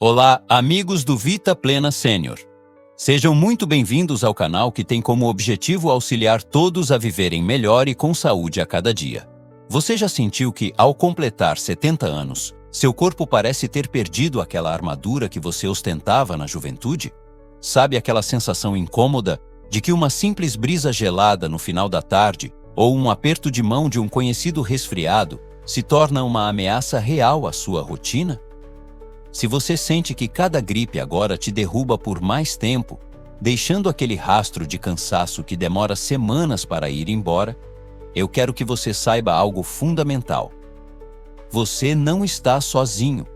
Olá, amigos do Vita Plena Sênior. Sejam muito bem-vindos ao canal que tem como objetivo auxiliar todos a viverem melhor e com saúde a cada dia. Você já sentiu que, ao completar 70 anos, seu corpo parece ter perdido aquela armadura que você ostentava na juventude? Sabe aquela sensação incômoda de que uma simples brisa gelada no final da tarde ou um aperto de mão de um conhecido resfriado se torna uma ameaça real à sua rotina? Se você sente que cada gripe agora te derruba por mais tempo, deixando aquele rastro de cansaço que demora semanas para ir embora, eu quero que você saiba algo fundamental. Você não está sozinho.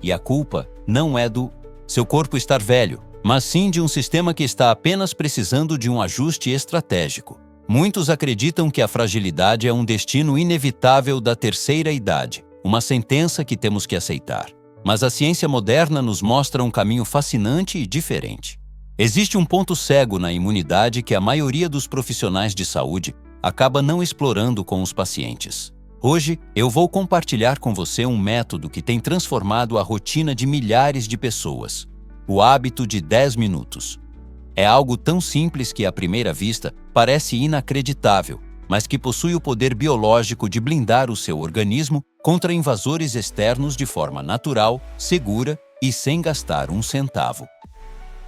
E a culpa não é do seu corpo estar velho, mas sim de um sistema que está apenas precisando de um ajuste estratégico. Muitos acreditam que a fragilidade é um destino inevitável da terceira idade, uma sentença que temos que aceitar. Mas a ciência moderna nos mostra um caminho fascinante e diferente. Existe um ponto cego na imunidade que a maioria dos profissionais de saúde acaba não explorando com os pacientes. Hoje, eu vou compartilhar com você um método que tem transformado a rotina de milhares de pessoas. O hábito de 10 minutos. É algo tão simples que, à primeira vista, parece inacreditável, mas que possui o poder biológico de blindar o seu organismo contra invasores externos de forma natural, segura e sem gastar um centavo.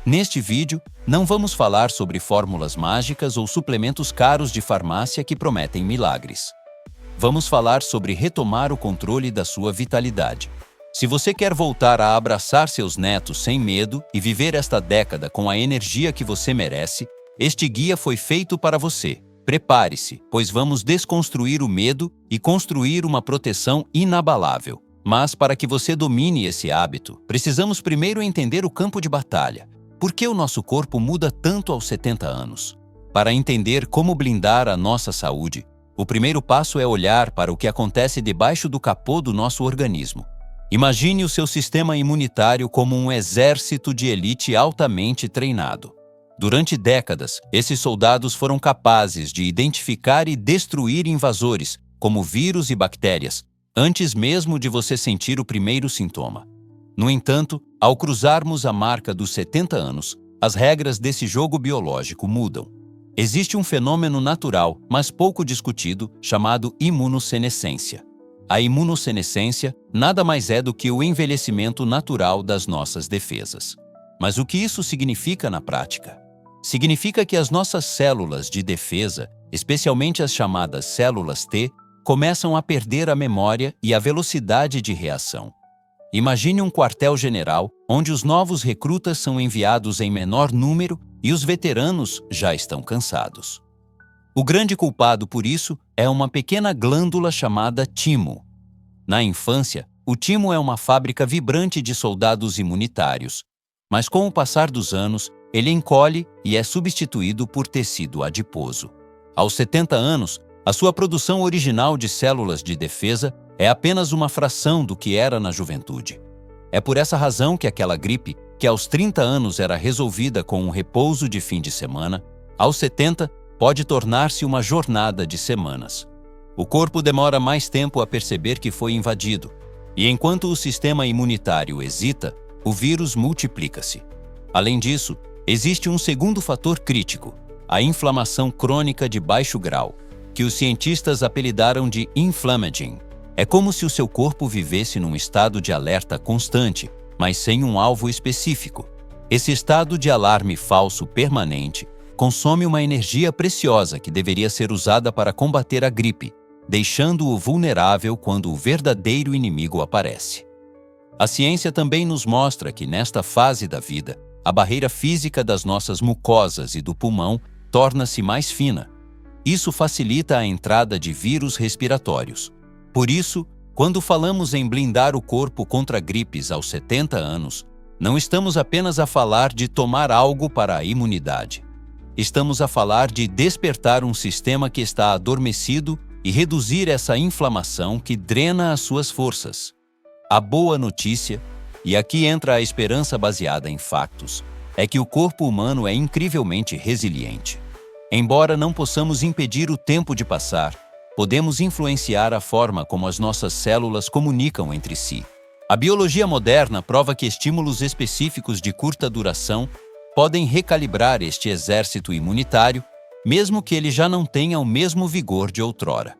Neste vídeo, não vamos falar sobre fórmulas mágicas ou suplementos caros de farmácia que prometem milagres. Vamos falar sobre retomar o controle da sua vitalidade. Se você quer voltar a abraçar seus netos sem medo e viver esta década com a energia que você merece, este guia foi feito para você. Prepare-se, pois vamos desconstruir o medo e construir uma proteção inabalável. Mas para que você domine esse hábito, precisamos primeiro entender o campo de batalha. Por que o nosso corpo muda tanto aos 70 anos? Para entender como blindar a nossa saúde, o primeiro passo é olhar para o que acontece debaixo do capô do nosso organismo. Imagine o seu sistema imunitário como um exército de elite altamente treinado. Durante décadas, esses soldados foram capazes de identificar e destruir invasores, como vírus e bactérias, antes mesmo de você sentir o primeiro sintoma. No entanto, ao cruzarmos a marca dos 70 anos, as regras desse jogo biológico mudam. Existe um fenômeno natural, mas pouco discutido, chamado imunossenescência. A imunossenescência nada mais é do que o envelhecimento natural das nossas defesas. Mas o que isso significa na prática? Significa que as nossas células de defesa, especialmente as chamadas células T, começam a perder a memória e a velocidade de reação. Imagine um quartel-general onde os novos recrutas são enviados em menor número e os veteranos já estão cansados. O grande culpado por isso é uma pequena glândula chamada timo. Na infância, o timo é uma fábrica vibrante de soldados imunitários, mas com o passar dos anos, ele encolhe e é substituído por tecido adiposo. Aos 70 anos, a sua produção original de células de defesa é apenas uma fração do que era na juventude. É por essa razão que aquela gripe, que aos 30 anos era resolvida com um repouso de fim de semana, aos 70 pode tornar-se uma jornada de semanas. O corpo demora mais tempo a perceber que foi invadido, e enquanto o sistema imunitário hesita, o vírus multiplica-se. Além disso, existe um segundo fator crítico, a inflamação crônica de baixo grau, que os cientistas apelidaram de inflammaging. É como se o seu corpo vivesse num estado de alerta constante, mas sem um alvo específico. Esse estado de alarme falso permanente consome uma energia preciosa que deveria ser usada para combater a gripe, deixando-o vulnerável quando o verdadeiro inimigo aparece. A ciência também nos mostra que, nesta fase da vida, a barreira física das nossas mucosas e do pulmão torna-se mais fina. Isso facilita a entrada de vírus respiratórios. Por isso, quando falamos em blindar o corpo contra gripes aos 70 anos, não estamos apenas a falar de tomar algo para a imunidade. Estamos a falar de despertar um sistema que está adormecido e reduzir essa inflamação que drena as suas forças. A boa notícia, e aqui entra a esperança baseada em factos, é que o corpo humano é incrivelmente resiliente. Embora não possamos impedir o tempo de passar, podemos influenciar a forma como as nossas células comunicam entre si. A biologia moderna prova que estímulos específicos de curta duração podem recalibrar este exército imunitário, mesmo que ele já não tenha o mesmo vigor de outrora.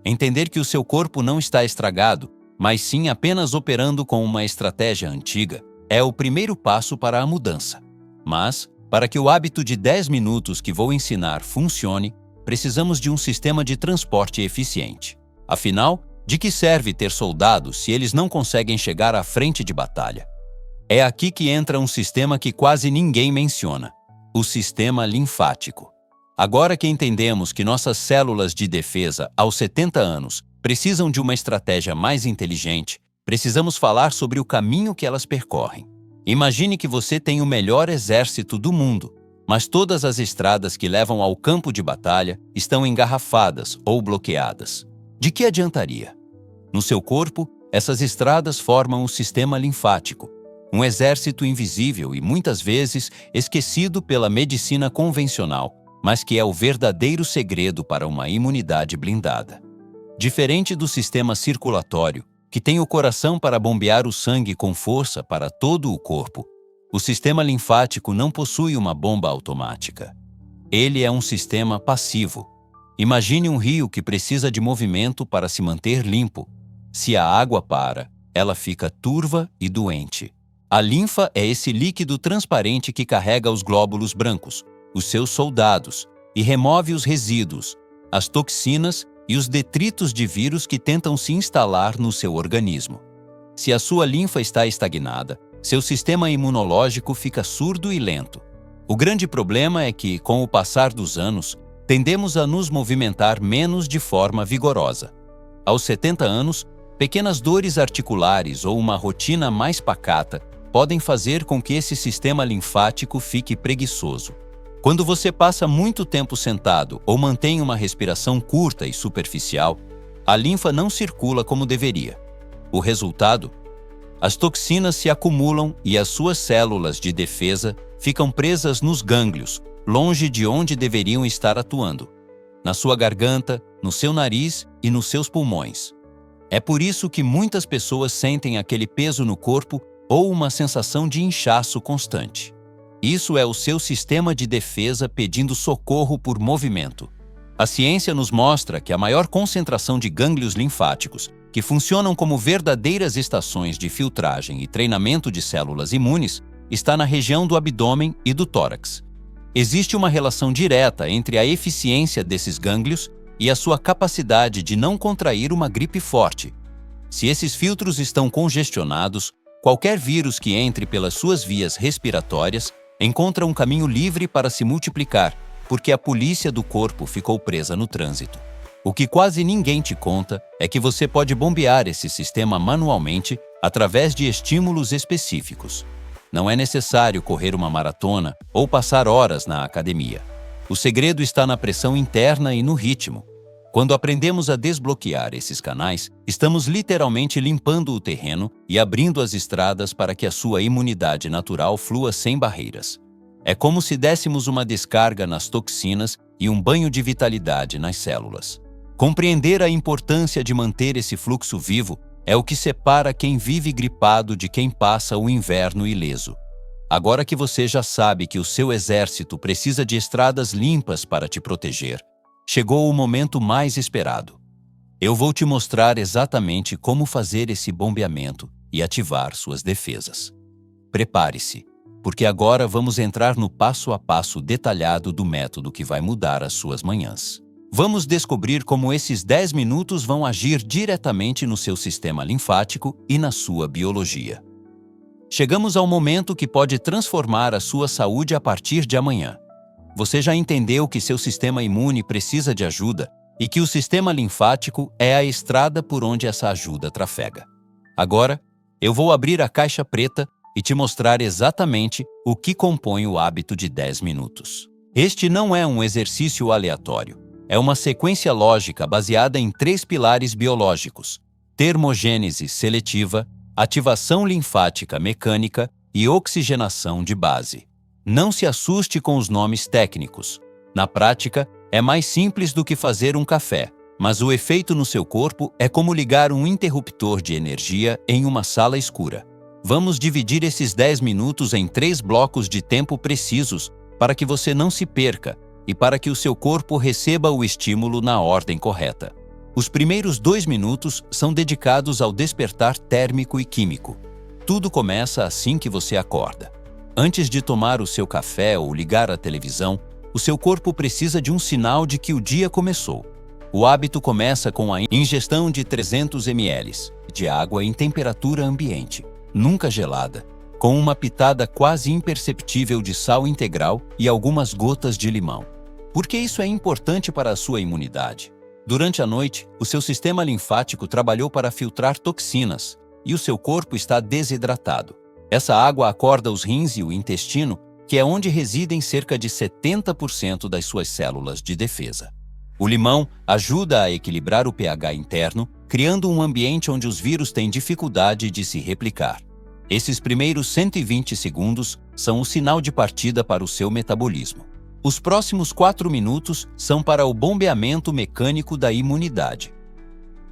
Entender que o seu corpo não está estragado, mas sim apenas operando com uma estratégia antiga, é o primeiro passo para a mudança. Mas, para que o hábito de 10 minutos que vou ensinar funcione, precisamos de um sistema de transporte eficiente. Afinal, de que serve ter soldados se eles não conseguem chegar à frente de batalha? É aqui que entra um sistema que quase ninguém menciona: o sistema linfático. Agora que entendemos que nossas células de defesa, aos 70 anos, precisam de uma estratégia mais inteligente, precisamos falar sobre o caminho que elas percorrem. Imagine que você tem o melhor exército do mundo, mas todas as estradas que levam ao campo de batalha estão engarrafadas ou bloqueadas. De que adiantaria? No seu corpo, essas estradas formam o sistema linfático, um exército invisível e muitas vezes esquecido pela medicina convencional, mas que é o verdadeiro segredo para uma imunidade blindada. Diferente do sistema circulatório, que tem o coração para bombear o sangue com força para todo o corpo, o sistema linfático não possui uma bomba automática. Ele é um sistema passivo. Imagine um rio que precisa de movimento para se manter limpo. Se a água para, ela fica turva e doente. A linfa é esse líquido transparente que carrega os glóbulos brancos, os seus soldados, e remove os resíduos, as toxinas e os detritos de vírus que tentam se instalar no seu organismo. Se a sua linfa está estagnada, seu sistema imunológico fica surdo e lento. O grande problema é que, com o passar dos anos, tendemos a nos movimentar menos de forma vigorosa. Aos 70 anos, pequenas dores articulares ou uma rotina mais pacata podem fazer com que esse sistema linfático fique preguiçoso. Quando você passa muito tempo sentado ou mantém uma respiração curta e superficial, a linfa não circula como deveria. O resultado? As toxinas se acumulam e as suas células de defesa ficam presas nos gânglios, longe de onde deveriam estar atuando, na sua garganta, no seu nariz e nos seus pulmões. É por isso que muitas pessoas sentem aquele peso no corpo ou uma sensação de inchaço constante. Isso é o seu sistema de defesa pedindo socorro por movimento. A ciência nos mostra que a maior concentração de gânglios linfáticos, que funcionam como verdadeiras estações de filtragem e treinamento de células imunes, está na região do abdômen e do tórax. Existe uma relação direta entre a eficiência desses gânglios e a sua capacidade de não contrair uma gripe forte. Se esses filtros estão congestionados, qualquer vírus que entre pelas suas vias respiratórias encontra um caminho livre para se multiplicar, porque a polícia do corpo ficou presa no trânsito. O que quase ninguém te conta é que você pode bombear esse sistema manualmente através de estímulos específicos. Não é necessário correr uma maratona ou passar horas na academia. O segredo está na pressão interna e no ritmo. Quando aprendemos a desbloquear esses canais, estamos literalmente limpando o terreno e abrindo as estradas para que a sua imunidade natural flua sem barreiras. É como se dessemos uma descarga nas toxinas e um banho de vitalidade nas células. Compreender a importância de manter esse fluxo vivo é o que separa quem vive gripado de quem passa o inverno ileso. Agora que você já sabe que o seu exército precisa de estradas limpas para te proteger, chegou o momento mais esperado. Eu vou te mostrar exatamente como fazer esse bombeamento e ativar suas defesas. Prepare-se, porque agora vamos entrar no passo a passo detalhado do método que vai mudar as suas manhãs. Vamos descobrir como esses 10 minutos vão agir diretamente no seu sistema linfático e na sua biologia. Chegamos ao momento que pode transformar a sua saúde a partir de amanhã. Você já entendeu que seu sistema imune precisa de ajuda e que o sistema linfático é a estrada por onde essa ajuda trafega. Agora, eu vou abrir a caixa preta e te mostrar exatamente o que compõe o hábito de 10 minutos. Este não é um exercício aleatório. É uma sequência lógica baseada em 3 pilares biológicos: termogênese seletiva, ativação linfática mecânica e oxigenação de base. Não se assuste com os nomes técnicos. Na prática, é mais simples do que fazer um café. Mas o efeito no seu corpo é como ligar um interruptor de energia em uma sala escura. Vamos dividir esses 10 minutos em 3 blocos de tempo precisos para que você não se perca e para que o seu corpo receba o estímulo na ordem correta. Os primeiros 2 minutos são dedicados ao despertar térmico e químico. Tudo começa assim que você acorda. Antes de tomar o seu café ou ligar a televisão, o seu corpo precisa de um sinal de que o dia começou. O hábito começa com a ingestão de 300 ml de água em temperatura ambiente, nunca gelada, com uma pitada quase imperceptível de sal integral e algumas gotas de limão. Por que isso é importante para a sua imunidade? Durante a noite, o seu sistema linfático trabalhou para filtrar toxinas e o seu corpo está desidratado. Essa água acorda os rins e o intestino, que é onde residem cerca de 70% das suas células de defesa. O limão ajuda a equilibrar o pH interno, criando um ambiente onde os vírus têm dificuldade de se replicar. Esses primeiros 120 segundos são o sinal de partida para o seu metabolismo. Os próximos 4 minutos são para o bombeamento mecânico da imunidade.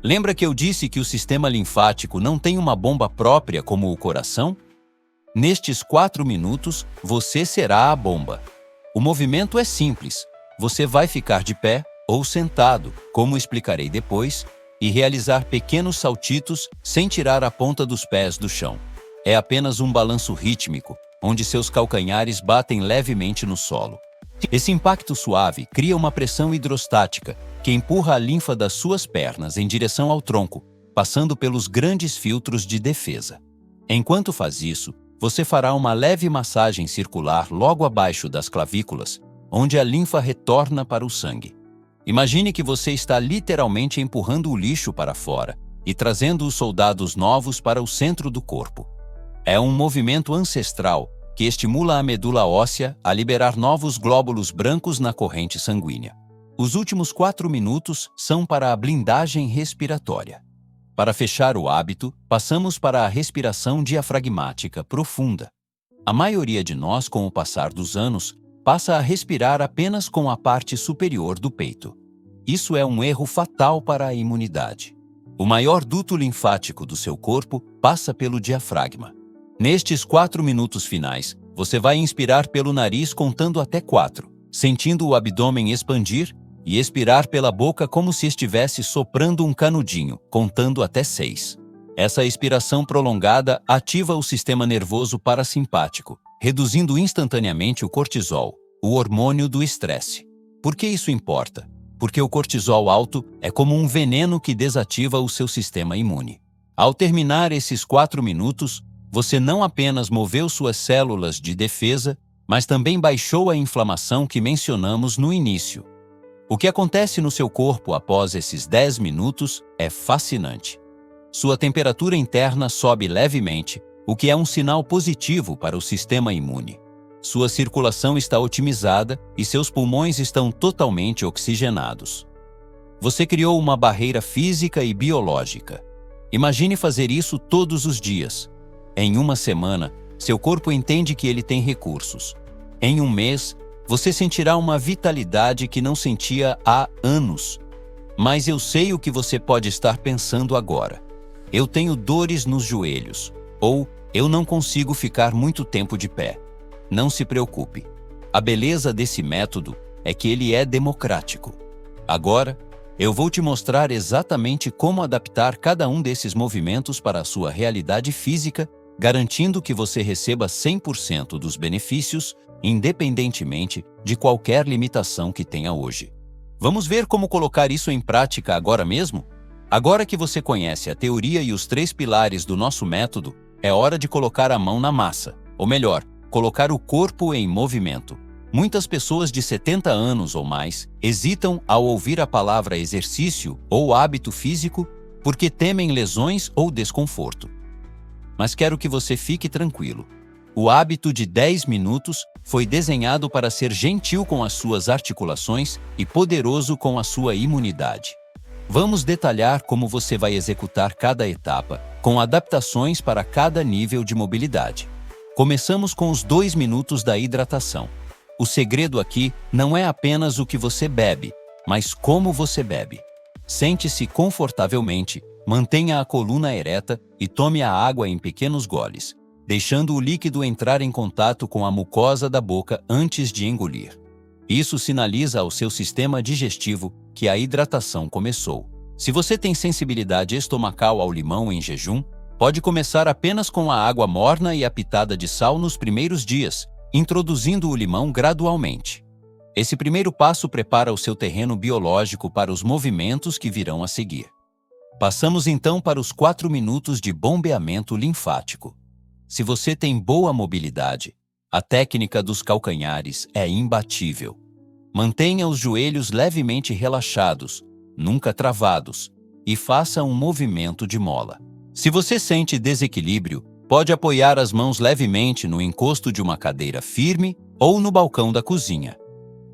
Lembra que eu disse que o sistema linfático não tem uma bomba própria como o coração? Nestes 4 minutos, você será a bomba. O movimento é simples. Você vai ficar de pé ou sentado, como explicarei depois, e realizar pequenos saltitos sem tirar a ponta dos pés do chão. É apenas um balanço rítmico, onde seus calcanhares batem levemente no solo. Esse impacto suave cria uma pressão hidrostática que empurra a linfa das suas pernas em direção ao tronco, passando pelos grandes filtros de defesa. Enquanto faz isso, você fará uma leve massagem circular logo abaixo das clavículas, onde a linfa retorna para o sangue. Imagine que você está literalmente empurrando o lixo para fora e trazendo os soldados novos para o centro do corpo. É um movimento ancestral que estimula a medula óssea a liberar novos glóbulos brancos na corrente sanguínea. Os últimos 4 minutos são para a blindagem respiratória. Para fechar o hábito, passamos para a respiração diafragmática profunda. A maioria de nós, com o passar dos anos, passa a respirar apenas com a parte superior do peito. Isso é um erro fatal para a imunidade. O maior duto linfático do seu corpo passa pelo diafragma. Nestes 4 minutos finais, você vai inspirar pelo nariz contando até 4, sentindo o abdômen expandir, e expirar pela boca como se estivesse soprando um canudinho, contando até 6. Essa expiração prolongada ativa o sistema nervoso parasimpático, reduzindo instantaneamente o cortisol, o hormônio do estresse. Por que isso importa? Porque o cortisol alto é como um veneno que desativa o seu sistema imune. Ao terminar esses 4 minutos, você não apenas moveu suas células de defesa, mas também baixou a inflamação que mencionamos no início. O que acontece no seu corpo após esses 10 minutos é fascinante. Sua temperatura interna sobe levemente, o que é um sinal positivo para o sistema imune. Sua circulação está otimizada e seus pulmões estão totalmente oxigenados. Você criou uma barreira física e biológica. Imagine fazer isso todos os dias. Em uma semana, seu corpo entende que ele tem recursos. Em um mês, você sentirá uma vitalidade que não sentia há anos. Mas eu sei o que você pode estar pensando agora. Eu tenho dores nos joelhos. Ou eu não consigo ficar muito tempo de pé. Não se preocupe. A beleza desse método é que ele é democrático. Agora, eu vou te mostrar exatamente como adaptar cada um desses movimentos para a sua realidade física, garantindo que você receba 100% dos benefícios, independentemente de qualquer limitação que tenha hoje. Vamos ver como colocar isso em prática agora mesmo? Agora que você conhece a teoria e os 3 pilares do nosso método, é hora de colocar a mão na massa, ou melhor, colocar o corpo em movimento. Muitas pessoas de 70 anos ou mais hesitam ao ouvir a palavra exercício ou hábito físico porque temem lesões ou desconforto. Mas quero que você fique tranquilo. O hábito de 10 minutos foi desenhado para ser gentil com as suas articulações e poderoso com a sua imunidade. Vamos detalhar como você vai executar cada etapa, com adaptações para cada nível de mobilidade. Começamos com os 2 minutos da hidratação. O segredo aqui não é apenas o que você bebe, mas como você bebe. Sente-se confortavelmente, mantenha a coluna ereta e tome a água em pequenos goles, deixando o líquido entrar em contato com a mucosa da boca antes de engolir. Isso sinaliza ao seu sistema digestivo que a hidratação começou. Se você tem sensibilidade estomacal ao limão em jejum, pode começar apenas com a água morna e a pitada de sal nos primeiros dias, introduzindo o limão gradualmente. Esse primeiro passo prepara o seu terreno biológico para os movimentos que virão a seguir. Passamos então para os 4 minutos de bombeamento linfático. Se você tem boa mobilidade, a técnica dos calcanhares é imbatível. Mantenha os joelhos levemente relaxados, nunca travados, e faça um movimento de mola. Se você sente desequilíbrio, pode apoiar as mãos levemente no encosto de uma cadeira firme ou no balcão da cozinha.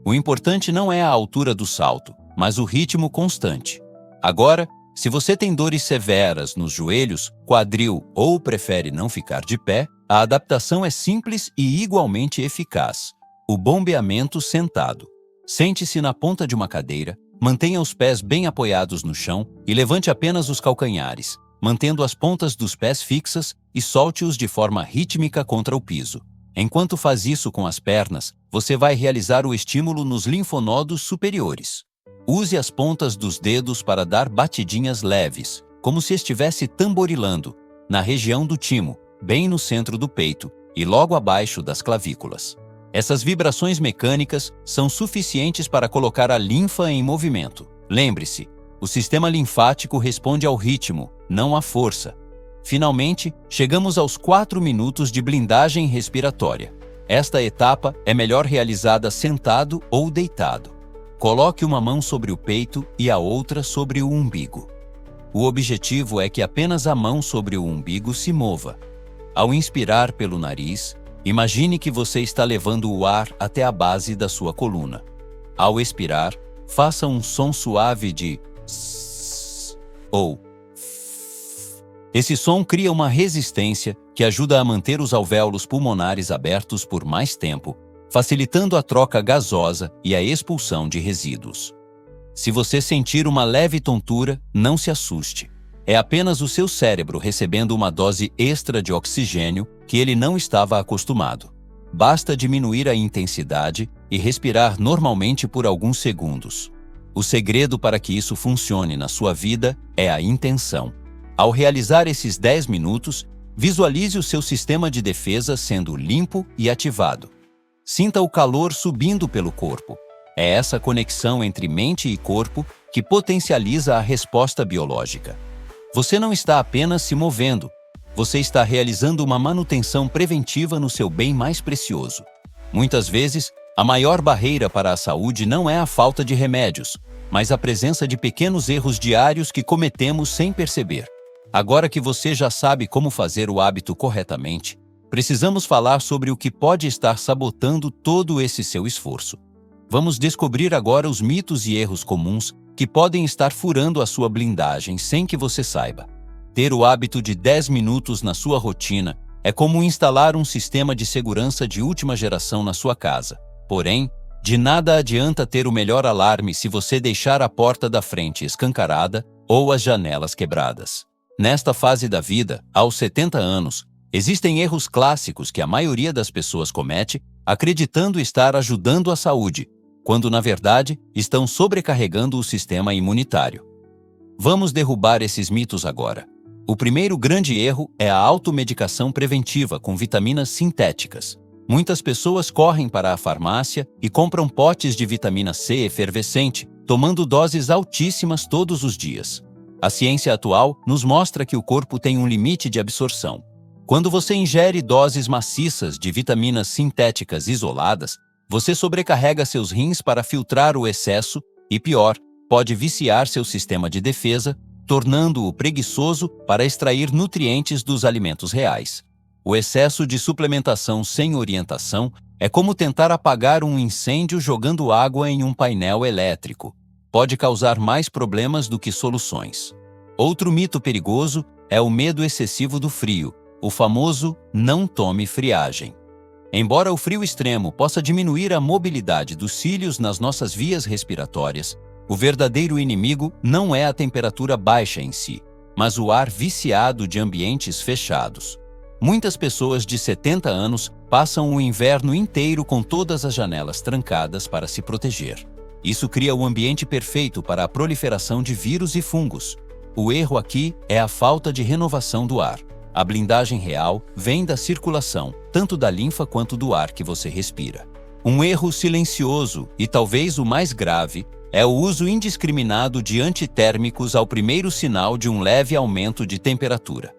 O importante não é a altura do salto, mas o ritmo constante. Agora, se você tem dores severas nos joelhos, quadril ou prefere não ficar de pé, a adaptação é simples e igualmente eficaz. O bombeamento sentado. Sente-se na ponta de uma cadeira, mantenha os pés bem apoiados no chão e levante apenas os calcanhares, mantendo as pontas dos pés fixas e solte-os de forma rítmica contra o piso. Enquanto faz isso com as pernas, você vai realizar o estímulo nos linfonodos superiores. Use as pontas dos dedos para dar batidinhas leves, como se estivesse tamborilando, na região do timo, bem no centro do peito e logo abaixo das clavículas. Essas vibrações mecânicas são suficientes para colocar a linfa em movimento. Lembre-se, o sistema linfático responde ao ritmo, não à força. Finalmente, chegamos aos 4 minutos de blindagem respiratória. Esta etapa é melhor realizada sentado ou deitado. Coloque uma mão sobre o peito e a outra sobre o umbigo. O objetivo é que apenas a mão sobre o umbigo se mova. Ao inspirar pelo nariz, imagine que você está levando o ar até a base da sua coluna. Ao expirar, faça um som suave de s ou f. Esse som cria uma resistência que ajuda a manter os alvéolos pulmonares abertos por mais tempo, facilitando a troca gasosa e a expulsão de resíduos. Se você sentir uma leve tontura, não se assuste. É apenas o seu cérebro recebendo uma dose extra de oxigênio que ele não estava acostumado. Basta diminuir a intensidade e respirar normalmente por alguns segundos. O segredo para que isso funcione na sua vida é a intenção. Ao realizar esses 10 minutos, visualize o seu sistema de defesa sendo limpo e ativado. Sinta o calor subindo pelo corpo. É essa conexão entre mente e corpo que potencializa a resposta biológica. Você não está apenas se movendo, você está realizando uma manutenção preventiva no seu bem mais precioso. Muitas vezes, a maior barreira para a saúde não é a falta de remédios, mas a presença de pequenos erros diários que cometemos sem perceber. Agora que você já sabe como fazer o hábito corretamente, precisamos falar sobre o que pode estar sabotando todo esse seu esforço. Vamos descobrir agora os mitos e erros comuns que podem estar furando a sua blindagem sem que você saiba. Ter o hábito de 10 minutos na sua rotina é como instalar um sistema de segurança de última geração na sua casa. Porém, de nada adianta ter o melhor alarme se você deixar a porta da frente escancarada ou as janelas quebradas. Nesta fase da vida, aos 70 anos, existem erros clássicos que a maioria das pessoas comete, acreditando estar ajudando a saúde, quando na verdade estão sobrecarregando o sistema imunitário. Vamos derrubar esses mitos agora. O primeiro grande erro é a automedicação preventiva com vitaminas sintéticas. Muitas pessoas correm para a farmácia e compram potes de vitamina C efervescente, tomando doses altíssimas todos os dias. A ciência atual nos mostra que o corpo tem um limite de absorção. Quando você ingere doses maciças de vitaminas sintéticas isoladas, você sobrecarrega seus rins para filtrar o excesso e, pior, pode viciar seu sistema de defesa, tornando-o preguiçoso para extrair nutrientes dos alimentos reais. O excesso de suplementação sem orientação é como tentar apagar um incêndio jogando água em um painel elétrico. Pode causar mais problemas do que soluções. Outro mito perigoso é o medo excessivo do frio, o famoso não tome friagem. Embora o frio extremo possa diminuir a mobilidade dos cílios nas nossas vias respiratórias, O verdadeiro inimigo não é a temperatura baixa em si, mas o ar viciado de ambientes fechados. Muitas pessoas de 70 anos passam o inverno inteiro com todas as janelas trancadas para se proteger. Isso cria o ambiente perfeito para a proliferação de vírus e fungos. O erro aqui é a falta de renovação do ar. A blindagem real vem da circulação, tanto da linfa quanto do ar que você respira. Um erro silencioso, e talvez o mais grave, é o uso indiscriminado de antitérmicos ao primeiro sinal de um leve aumento de temperatura.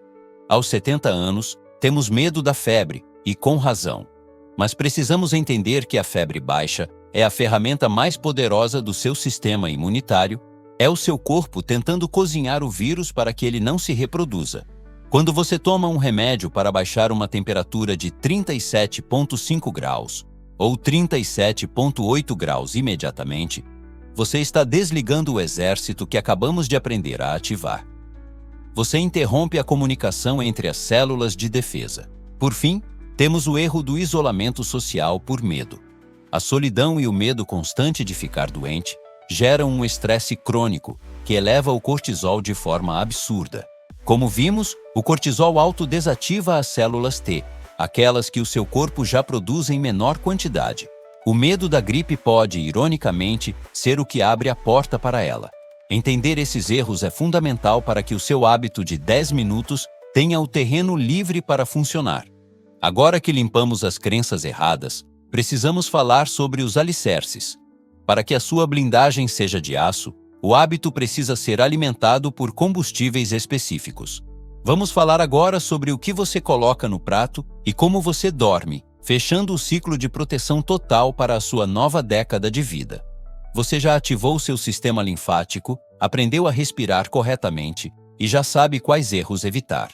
Aos 70 anos, temos medo da febre, e com razão. Mas precisamos entender que a febre baixa é a ferramenta mais poderosa do seu sistema imunitário, é o seu corpo tentando cozinhar o vírus para que ele não se reproduza. Quando você toma um remédio para baixar uma temperatura de 37,5 graus ou 37,8 graus imediatamente, você está desligando o exército que acabamos de aprender a ativar. Você interrompe a comunicação entre as células de defesa. Por fim, temos o erro do isolamento social por medo. A solidão e o medo constante de ficar doente geram um estresse crônico que eleva o cortisol de forma absurda. Como vimos, o cortisol alto desativa as células T, aquelas que o seu corpo já produz em menor quantidade. O medo da gripe pode, ironicamente, ser o que abre a porta para ela. Entender esses erros é fundamental para que o seu hábito de 10 minutos tenha o terreno livre para funcionar. Agora que limpamos as crenças erradas, precisamos falar sobre os alicerces. Para que a sua blindagem seja de aço, o hábito precisa ser alimentado por combustíveis específicos. Vamos falar agora sobre o que você coloca no prato e como você dorme, fechando o ciclo de proteção total para a sua nova década de vida. Você já ativou seu sistema linfático, aprendeu a respirar corretamente e já sabe quais erros evitar.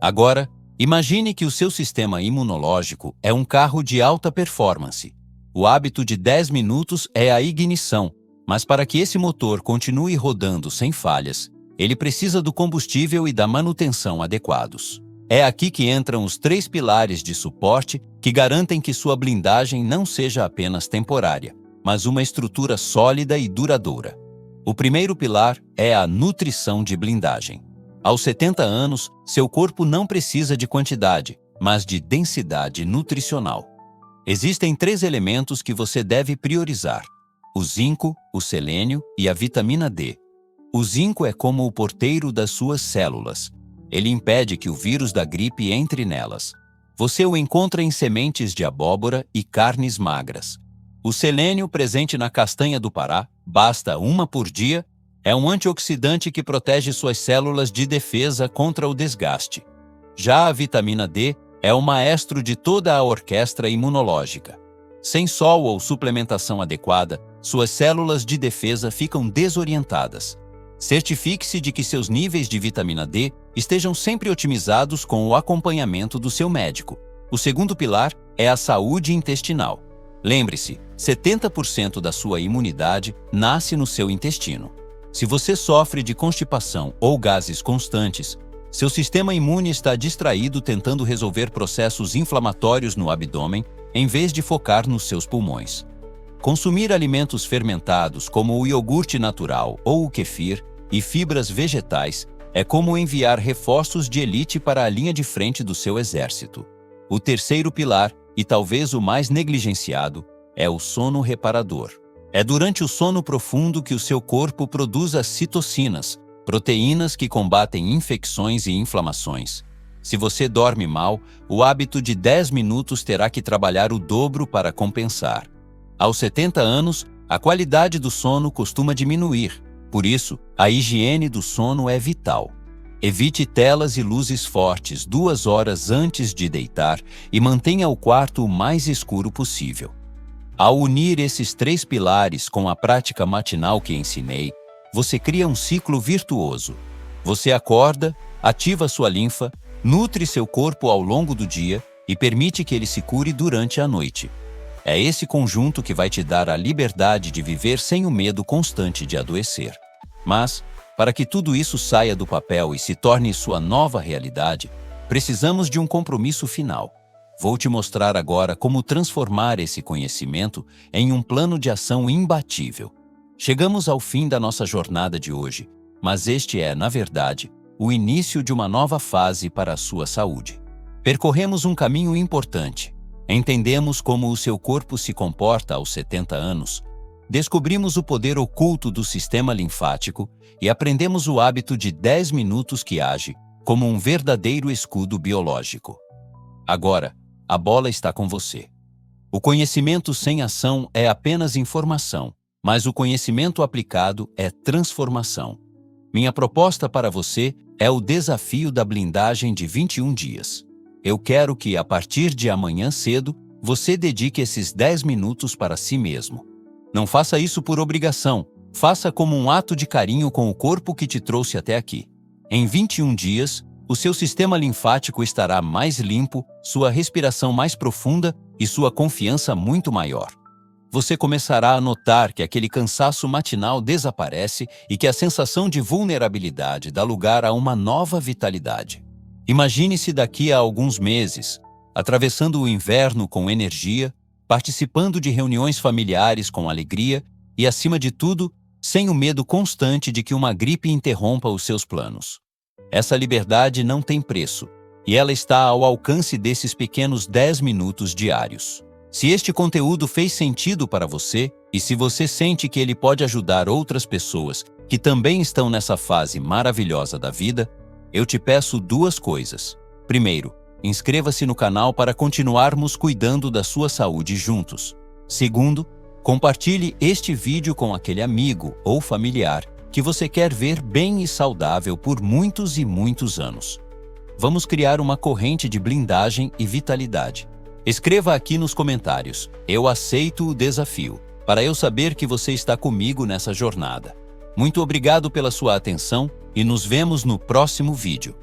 Agora, imagine que o seu sistema imunológico é um carro de alta performance. O hábito de 10 minutos é a ignição, mas para que esse motor continue rodando sem falhas, ele precisa do combustível e da manutenção adequados. É aqui que entram os 3 pilares de suporte que garantem que sua blindagem não seja apenas temporária, mas uma estrutura sólida e duradoura. O primeiro pilar é a nutrição de blindagem. Aos 70 anos, seu corpo não precisa de quantidade, mas de densidade nutricional. Existem 3 elementos que você deve priorizar: o zinco, o selênio e a vitamina D. O zinco é como o porteiro das suas células. Ele impede que o vírus da gripe entre nelas. Você o encontra em sementes de abóbora e carnes magras. O selênio, presente na castanha do Pará, basta uma por dia, é um antioxidante que protege suas células de defesa contra o desgaste. Já a vitamina D é o maestro de toda a orquestra imunológica. Sem sol ou suplementação adequada, suas células de defesa ficam desorientadas. Certifique-se de que seus níveis de vitamina D estejam sempre otimizados com o acompanhamento do seu médico. O segundo pilar é a saúde intestinal. Lembre-se, 70% da sua imunidade nasce no seu intestino. Se você sofre de constipação ou gases constantes, seu sistema imune está distraído tentando resolver processos inflamatórios no abdômen em vez de focar nos seus pulmões. Consumir alimentos fermentados como o iogurte natural ou o kefir e fibras vegetais é como enviar reforços de elite para a linha de frente do seu exército. O terceiro pilar, e talvez o mais negligenciado, é o sono reparador. É durante o sono profundo que o seu corpo produz as citocinas, proteínas que combatem infecções e inflamações. Se você dorme mal, o hábito de 10 minutos terá que trabalhar o dobro para compensar. Aos 70 anos, a qualidade do sono costuma diminuir. Por isso, a higiene do sono é vital. Evite telas e luzes fortes 2 horas antes de deitar e mantenha o quarto o mais escuro possível. Ao unir esses 3 pilares com a prática matinal que ensinei, você cria um ciclo virtuoso. Você acorda, ativa sua linfa, nutre seu corpo ao longo do dia e permite que ele se cure durante a noite. É esse conjunto que vai te dar a liberdade de viver sem o medo constante de adoecer. Mas, para que tudo isso saia do papel e se torne sua nova realidade, precisamos de um compromisso final. Vou te mostrar agora como transformar esse conhecimento em um plano de ação imbatível. Chegamos ao fim da nossa jornada de hoje, mas este é, na verdade, o início de uma nova fase para a sua saúde. Percorremos um caminho importante. Entendemos como o seu corpo se comporta aos 70 anos, descobrimos o poder oculto do sistema linfático e aprendemos o hábito de 10 minutos que age como um verdadeiro escudo biológico. Agora, a bola está com você. O conhecimento sem ação é apenas informação, mas o conhecimento aplicado é transformação. Minha proposta para você é o desafio da blindagem de 21 dias. Eu quero que, a partir de amanhã cedo, você dedique esses 10 minutos para si mesmo. Não faça isso por obrigação, faça como um ato de carinho com o corpo que te trouxe até aqui. Em 21 dias, o seu sistema linfático estará mais limpo, sua respiração mais profunda e sua confiança muito maior. Você começará a notar que aquele cansaço matinal desaparece e que a sensação de vulnerabilidade dá lugar a uma nova vitalidade. Imagine-se daqui a alguns meses, atravessando o inverno com energia, participando de reuniões familiares com alegria e, acima de tudo, sem o medo constante de que uma gripe interrompa os seus planos. Essa liberdade não tem preço, e ela está ao alcance desses pequenos 10 minutos diários. Se este conteúdo fez sentido para você, e se você sente que ele pode ajudar outras pessoas que também estão nessa fase maravilhosa da vida, eu te peço duas coisas. Primeiro, inscreva-se no canal para continuarmos cuidando da sua saúde juntos. Segundo, compartilhe este vídeo com aquele amigo ou familiar que você quer ver bem e saudável por muitos e muitos anos. Vamos criar uma corrente de blindagem e vitalidade. Escreva aqui nos comentários: "Eu aceito o desafio", para eu saber que você está comigo nessa jornada. Muito obrigado pela sua atenção e nos vemos no próximo vídeo.